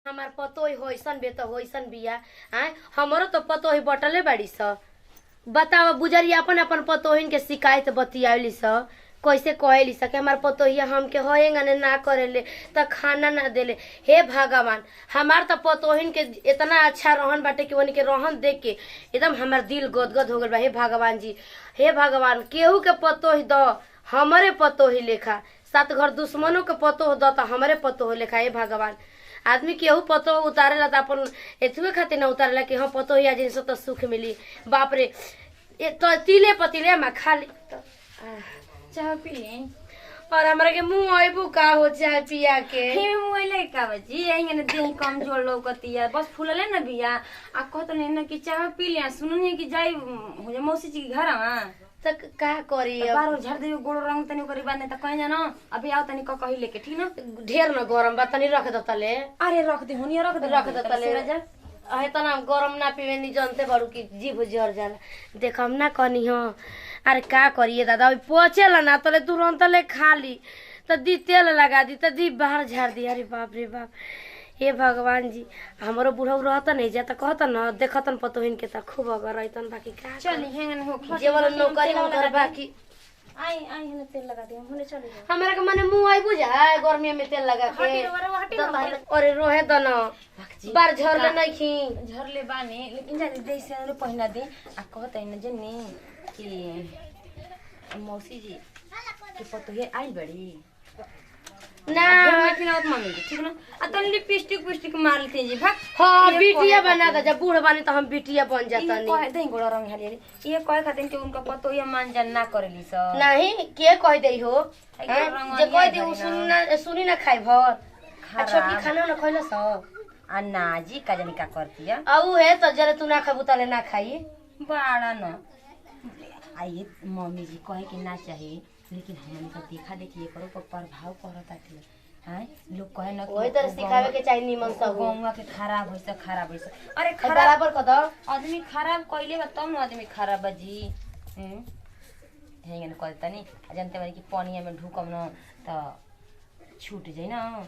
हमार पतो ही होइसन बे तो होइसन बिया। आय हमरो तो पतो ही बटले बाड़ी स। बतावा बुजरिया अपन अपन पतोहिन के शिकायत बतियावली स। कैसे कहेली स कि हमार पतोहिया हमके होएगा ने ना करेले त खाना ना देले। हे भगवान, हमार तो पतोहिन के इतना अच्छा रहन बाटे कि उनके रहन देख के एकदम हमार दिल गदगद हो गल बा। हे भगवान जी, हे भगवान, केहू के पतोही द हमरे पतोही लेखा, सात घर दुश्मनों के पतोह द त हमरे पतोह लेखा। हे भगवान, आदमी केहू पतो उतारेला त अपन एतुए खातिर ना उतारेला कि हम पतो या जिनस तो सुख मिली। बाप रे, ये तो तिले पतिले में खाली तो चाह पी ले। और हमरा के मुंह आइबू का हो चाय पिया के। हे मोइले का बजी आइए ने देह कमजोर लौकतिया बस फूलले न बिया आ कहत ने न कि चाह पी ले। सुननी कि जाई हो मौसी जी के घर त का करी अब? बारो झड़ दे गोड़ रंग तनी करी बाने त कहीं जानो अभी आओ तनी क कही लेके ठीक ना। ढेर न गरम बा, तनी रख द तले। अरे रख दे होनी रख द तले। अहे तना गरम ना पीवे नी, जानते बारू की जीभ जर जाला। देख हम ना कहनी हो। अरे का करिए दादा, अभी पहुंचेला ना तले तुरंत ले खाली त दी तेल लगा दी त दी बाहर झाड़ दी। अरे बाप रे बाप, हे भगवान जी, हमरो बुढ़ऊ रहता नहीं जाता कहता न देखतन पतोहिन के त खूब अगर रहतन। बाकी का चली हेंगन हो जेवल नौकरी हम घर बाकी आई आई हने तेल लगा दे होने चली जा। हमरा के माने मुंह आई बुझा गर्मी में तेल लगा के। अरे रोहे द न बार झरले नहीं खी झरले बाने लेकिन जा दे से पहिना दे आ कहत है न जन्नी कि मौसी जी के पतो ये आई बड़ी ना खिलावत मम्मी जी ठीक ना। आ तन लिपस्टिक पुस्टिक मार लेते जी भाग। हां बिटिया बना द, जब बूढ़ बानी तो हम बिटिया बन जाता ये कहे दई गोड़ा रंग हरियर ये कहे खातिर कि उनका पतो ये मान जान ना करेली स नहीं के कह दई हो। जे कह दी उ सुनी ना खाई भर आ छोटकी खाना ना खइला स आ ना जी का जानी का करती है आ उ है तो जरे तू ना खाबू तले ना खाई बाड़ा न। आइए मम्मी जी कहे कि ना चाहिए लेकिन हमने तो देखा देखिए करो पर प्रभाव पड़ता थे। हैं लोग कहे ना ओही तरह सिखावे के चाहिए निमन सब गौवा के खराब होइस खराब होइस। अरे खराब बराबर क द आदमी खराब कइले बा तब न आदमी खराब बजी हेंगन कहता नहीं जानते बानी कि पानिया में ढुकम न त छूट जाई ना।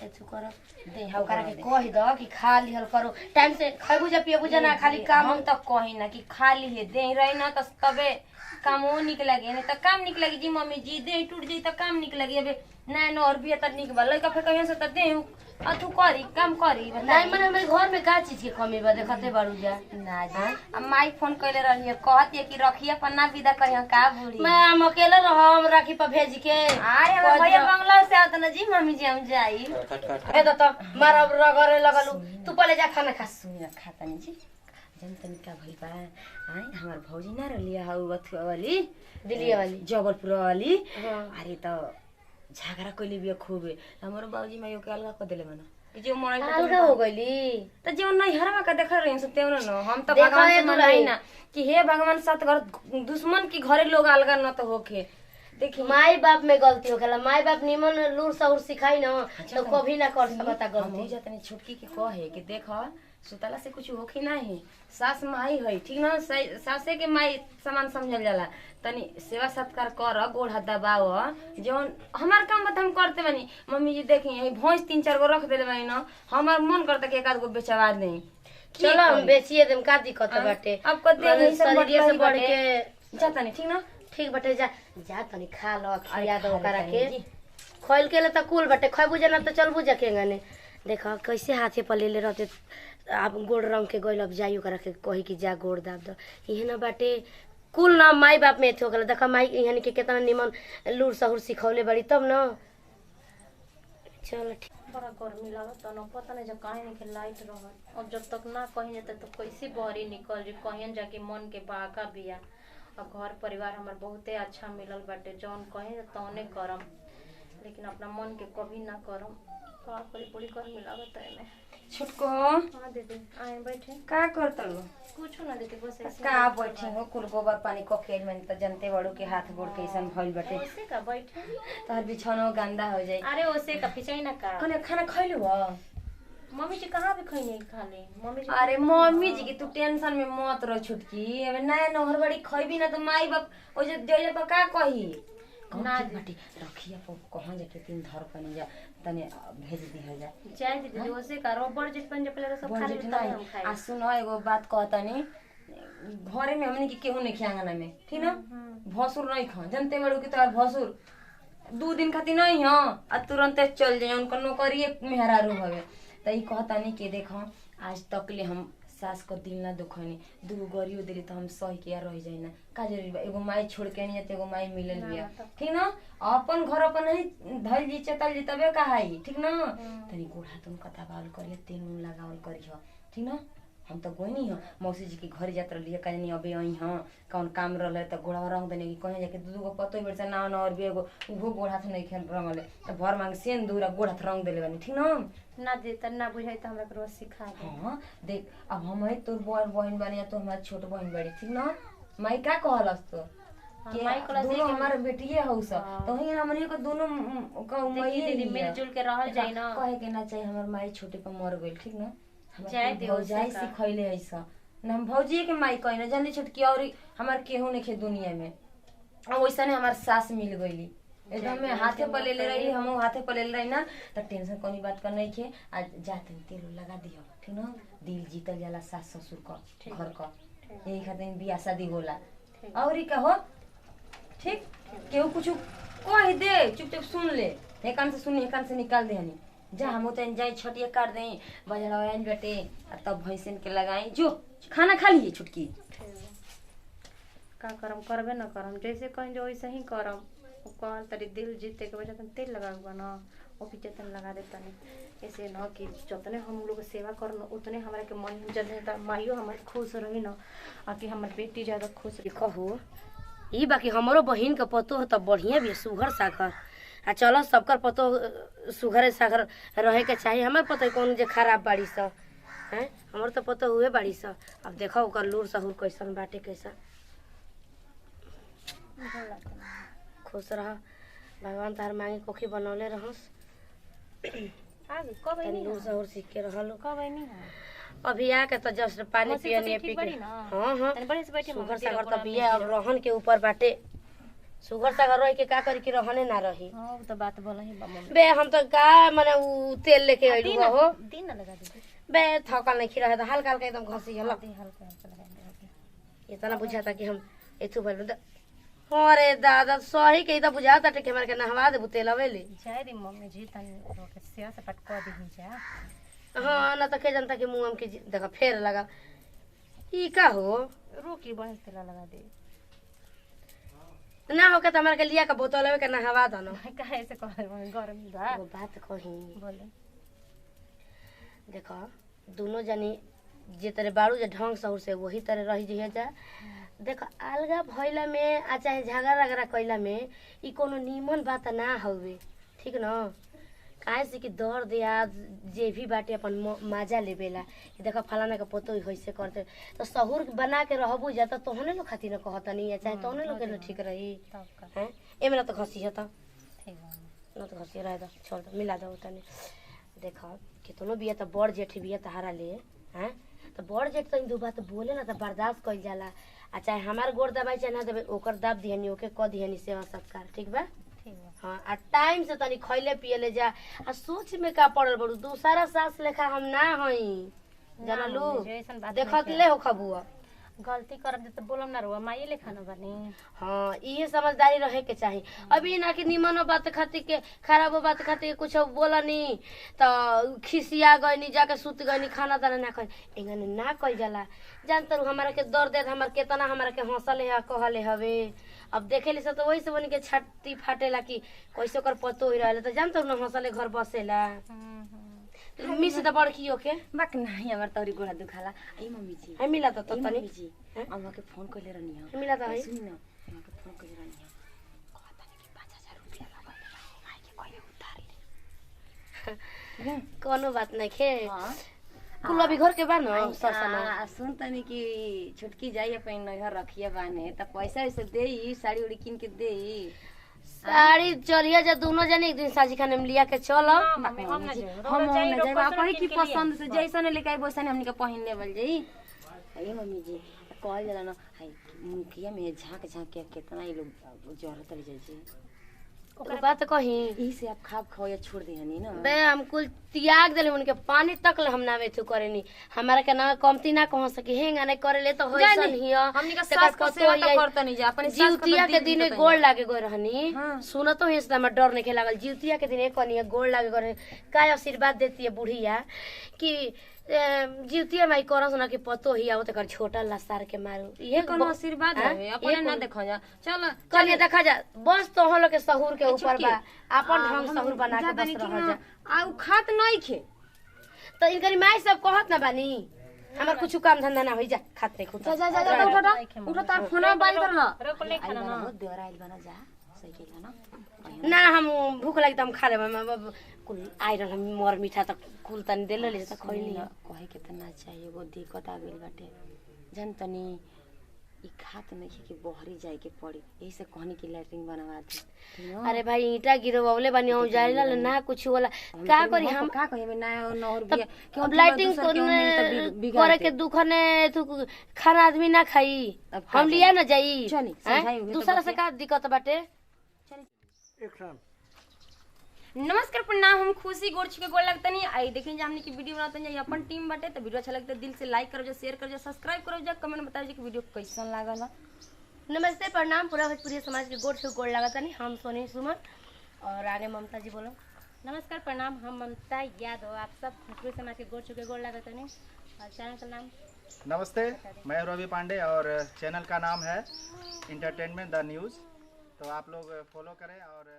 एथु कर दे हाउ करा के कह द कि खा लिहल करो टाइम से खाइबू जा पियबू जा ना खाली काम हम तो कही ना कि खाली है दे रही ना त तबे काम वो निक लगे नहीं तो काम निक लगी जी मम्मी जी दे टूट जाई तो काम निक लगी। अबे ना न और भी त निक बा लइका फेर कहियो से त दे अथु करी काम करी नहीं मन हमरे घर में का चीज के कमी बा देखते बाड़ू जा ना जी। अब माई फोन कइले रहली है कहत है कि रखिया पन्ना विदा कहियो का बूढ़ी मैं हम अकेले रहम राखी पर भेज के। अरे हम भैया बंगला से आवत न जी मम्मी जी हम जाई ए त मार रगरे लगलू तू पहले जा खाना खा। सुन खाता नहीं जी जन तनिका भइल बा आई हमार भौजी ना रहलिया हौ अथुआ वाली दिल्ली वाली जबलपुर वाली। हां अरे त झगड़ा कइले बिया खूबे हमरो बाबूजी माई के अलगा क देले मना जो मोबाइल अलगा हो गइली त जो नहीं हरवा का देख रही सब तेवन न हम त देखा भगवान है से तू मनाई रही। ना कि हे भगवान सात घर दुश्मन की घरे लोग अलगा न त होखे। देखी माई बाप में गलती हो गला, माई बाप निमन लूर सहूर सिखाई ना तो कभी ना कर सकता हम गलती। हो जातनी छोटकी के कहे कि देख सुतला से कुछ होखी नहीं सास माई है ठीक ना। सासे के माई सामान समझल जाला तनी सेवा सत्कार कर गोड़ हाथ दबाव जौन हमार काम बता हम करते बनी। मम्मी जी देखी यही भैंस 3-4 गो रख देले बनी ना हमार मन करता कि एक आध गो बेचवा दे। चलो हम बेचिए देम का दिक्कत बाटे। अब कते माने सब शरीर से बढ़ के जाता नहीं ठीक ना। ठीक बाटे जा जा तनी खा लो खिया दो खा करा लेते के हैं जी। खोल के ले त कुल बाटे खइबू जना त चलबू जा के गने। देख कैसे हाथे पर ले रहते आप गोड़ रंग के गइल अब जाइयो करा के कही कि जा गोड़ दाब दो इहे न बाटे कुल ना माई बाप में थो गला। देख माई इहन के केतना निमन लूर सहूर सिखौले बड़ी तब न। चल ठीक बड़ा गर्मी लागत न पता नहीं जब काहे नहीं के लाइट रहत। अब जब तक ना कहीं जाते तो कैसे बहरी निकल जी कहीं जाके मन के बागा बिया। और घर परिवार हमार बहुते अच्छा मिलल बाटे जौन कहीं तौने करम लेकिन अपना मन के कभी ना करम। का करी बड़ी गर्मी लागत है में। छुटको हाँ दीदी आए बैठे का करतल कुछ ना दीदी बस ऐसे का बैठे हो कुल गोबर पानी क के मन त जनते बड़ो के हाथ गोड़ कैसन भइल बाटे ऐसे का बैठे। तोहर बिछौनो गंदा हो जाई। अरे ओसे का पिछई ना का कने खाना खइलु ह मम्मी जी कहाँ भी खई नहीं खाले मम्मी जी अरे मम्मी जी की तू टेंशन में मत रह छुटकी। अब नया नहर बड़ी खइबी ना तो माई बाप ओ जे देले पर का कही ना बाटे रखिया पर कहां जाके 3 धर पनी जा तनी भेज दिया जाए। जाए दीदी ओसे करो बड़ जित पन जब पहले सब खा ले नहीं आ सुनो एगो बात कहतनी घरे में हमनी के केहू नहीं खियांगना में ठीक ना भसुर नहीं खा जनते बड़ू की तोर भसुर 2 दिन खातिर नहीं हां आ तुरंते चल जाए उनको नौकरी मेहरारू हवे त ई कहतनी के देखो आज तक ले हम सास को दिल ना दुखनी 2 गरियो दिली तो हम सही के रह जाई ना का जरूरी बा एगो माई छोड़ के नहीं एगो माई मिलल बिया ठीक ना अपन घर अपन नहीं धइल जी चतल जी तबे कहाई ठीक ना तनी गोड़ा तुम कथा बाल करिए तेल उन लगावल करियो ठीक ना हम तो गोई नहीं ह मौसी जी के घर जात रहिए कहीं अबे आई हां कौन काम रहले त गोड़ा रंग देने की कहीं जाके 2 गो पतो बेर से ना ना और भी एगो उहो गोड़ा हाथ नहीं खेल रंगले त भर मांग सेन दूरा गोड़ा हाथ रंग देले बानी ठीक ना ना दे त ना बुझाई त हमरा के सिखा दे। हां देख अब हम है तोर बड़ बहन बानी या तो हमार छोट बहन बाड़ी ठीक ना माई का कहलस तो के माई कहलस दोनों हमार बेटिए हौस तो ही हमनी को दोनों का देखी दीदी मिलजुल के रहल जाई ना कहे के ना चाहिए हमार माई छोटे पे मर गइल ठीक ना जाए दे भौजाई सिखैले ऐसा ना हम भौजी के माई कहना जानी छोटकी और हमार केहू नहीं खे दुनिया में और वैसा ने हमार सास मिल गईली एकदम में हाथे पर ले रही हम हाथे पर ले रही ना तो टेंशन कोनी बात कर नहीं खे आज जाते तेल लगा दियो ठीक ना दिल जीतल जाला सास ससुर का घर का यही खातिर बियाह शादी होला और ई कहो ठीक केहू कुछ कह दे चुपचाप सुन ले एक कान से सुन एक कान से निकाल दे हनी जा हम तो जाए छटिया काट दें बाजार आयल बेटे तब भैंसन के लगाई जो खाना खा लिए छुटकी का करम करबे न करम जैसे कहीं जो वैसे ही करम कहल तरी दिल जीते के वजह तेल लगाऊंगा ना वो भी जतन लगा देता नहीं ऐसे न कि जतने हम लोग सेवा करन उतने हमारे के मन जतने माइयो हमारे खुश रही न आ कि हमार बेटी ज्यादा खुश रही। कहो ई बाकी हमरो बहिन के पतो हो त बढ़िया भी सुघर सागर आ चलो सबकर पतो सुघर सागर रहे के चाहिए हमार पतो कौन जे खराब बाड़ी स हैं हमर तो पतो हुए बाड़ी स अब देखो ओकर लूर सहूर कैसन बाटे कैसा खुश रह भगवान तार मांगे कोखी बनौले रहस आगे कब आई तनी लूर सहूर सीख के रहलो कब आई नहीं अभी आके तो जस्ट पानी पियने पी के हां हां तनी बड़े से बैठे सुगर सागर तो बिया अब रहन के ऊपर बाटे सुगर सागर रह के का करी कि रहने ना रही हां तो बात बोला ही मम्मी बे हम तो का माने उ तेल लेके आइलू हो दिन ना लगा दे बे थकल नहीं खिरा है तो हल्का हल्का एकदम घसी हला हल्का हल्का लगा दे इतना बुझाता कि हम एथु भइल अरे दादा सही के तो बुझाता कि हमरा के नहवा देबू तेल अवेले जाय दी मम्मी जी तनी रोके सेवा से पटका दी जा हां ना तो के जनता के मुंह हम के देखा फेर लगा ई का हो रोकी बहन तेल लगा दे ना हो के त हमरा के लिया के बोतल लेवे के नहवा दनो काहे से कह गरम बा वो बात कही बोले देखो दोनों जनी जे तरह बाड़ू जे ढंग सहूर से वही तरह रही जइए जा देखो अलगा भइला में आ चाहे झगड़ा रगड़ा कइला में ई कोनो नीमन बात ना हवे ठीक न काहे से कि दर्द या जे भी बाटे अपन मजा लेबेला कि देखो फलाना के पोतो होइसे करते तो सहूर बना के रहबू जा त तोहने लोग खातिर न कहतनी या चाहे तोहने लोग के ठीक रही तब का हैं एमे तो खसी है त ठीक बा न तो खसी रह द छोड़ दो मिला दो तनी देखो कितनो बिया त बड़ जेठ बिया तहारा ले हैं तो बड़ जेठ तो दू बात बोले ना तो बर्दाश्त कइल जाला आ चाहे हमार गोड़ दबाई चाहे ना देबे ओकर दाब दिहनी ओके क दिहनी सेवा सत्कार ठीक बा ठीक बा हाँ आ टाइम से तनी खइले पियले जा आ सोच में का पड़ल बड़ू दूसरा सास लेखा हम ना हई जानलू जैसन बात देखत ले हो खबुआ गलती करब त बोलम ना रुआ माई ले खाना बनी हाँ ये समझदारी रहे के चाहिए अभी ना कि निमन बात खातिर के खराब बात खातिर कुछ बोलनी तो खिसिया गईनी जाके सुत गईनी खाना दाना ना खाई एंगने ना कइल जाला जान तर हमारा के दर्द है हमार केतना हमारा के हंसले है कहले हवे अब देखेली से तो वही से बन के छाती फाटेला कि कैसे ओकर पतो हो रहले तो जान तर न हंसले घर बसेला मिस त बड़कियो के बाक नहीं हमार तौरी गोड़ा दुखाला ए मम्मी जी है मिला त ए तनी मम्मी जी अम्मा के फोन कइले रहनी है मिला त है सुन न अम्मा के फोन कइले रहनी है कहता नहीं कि 5000 रुपया लगल माई के कइले उतार ले कोनो बात नहीं खे हां कुल अभी घर के बा न सरसना सुन तनी कि छुटकी जाइए अपन नहर रखिए बाने त पैसा ऐसे देई साड़ी उड़ी किन के देई साड़ी चलिए जा दोनों जने एक दिन साजी खाने में लिया के चलो हम ना जाए आप की पसंद से जैसा ने लेके वैसा ने हमनी के पहन लेवल जाई ए मम्मी जी कहल जाला ना हाय मुखिया में झांक झांक के कितना ही लोग जरूरत रह जाई तो बात कही यही से आप खाब खाओ या छोड़ दिहनी ना। बे हम कुल त्याग देले उनके पानी तक ले हम ना वेथु करेनी हमारा के ना कमती ना कह सकी हेंगा नहीं करेले तो होइसन हिया हमनी का सास को सेवा तो करता नहीं जा अपने सास को जीवतिया के दिन गोड़ लागे गए रहनी हाँ। सुनो तो हिस्सा में डर नहीं लागल जीवतिया के दिन एक कनिया गोड़ लागे गए का आशीर्वाद देती है बुढ़िया कि जीवतिया माई करो सुना के पतो ही आओ तकर छोटा लसार के मारू ये कोनो आशीर्वाद है अपने ना देखो जा। चल कनिया देखा जा बस तो हम लोग के सहूर के ऊपर बा अपन ढंग सहूर बना के बस रह जा आ उ खात नहीं खे तो इनकरी माई सब कहत ना बानी हमर कुछ काम धंधा ना होई जा खात नहीं खुद जा जा जा जा उठा तार फोन बाई कर ना रोक ले खाना ना देवर आइल बना जा सही केला ना ना हम भूख लगी त हम खा लेब कुल आइरन हम मोर मीठा त कुल तनी देले ले त खइली कहे के त ना चाहिए वो दिक्कत आ गइल बाटे जान तनी ई खात नहीं कि बहरी जाए के पड़ी यही से कहनी कि लैट्रिन बनवा दे। अरे भाई ईटा गिरवले बानी हम जाइला ना कुछ होला का करी हम का कहे ना नहर तब बिया क्यों लाइटिंग करे के दुखने तू खाना आदमी ना खाई हम लिया ना जाई चली, समझाई होगी तो दूसरा से का दिक्कत बाटे। नमस्कार प्रणाम हम खुशी गोड़ छुके गोड़ लगता नहीं आई देखें जे हमने की वीडियो बनाते हैं अपन टीम बाटे तो वीडियो अच्छा लगता है दिल से लाइक करो, शेयर करो, सब्सक्राइब करो, कमेंट बताओ कि वीडियो कैसन लागल। नमस्ते प्रणाम पूरा भोजपुरी समाज के गोड़ छुके गोड़ लागत नहीं हम सोनी सुमन और आगे ममता जी बोलो। नमस्कार प्रणाम हम ममता यादव आप सब भोजपुरी समाज के गोड़ चुके गोड़ लागत नहीं और चैनल का नाम नमस्ते मैं रवि पांडे और चैनल का नाम है इंटरटेनमेंट द न्यूज़। तो आप लोग फॉलो करें और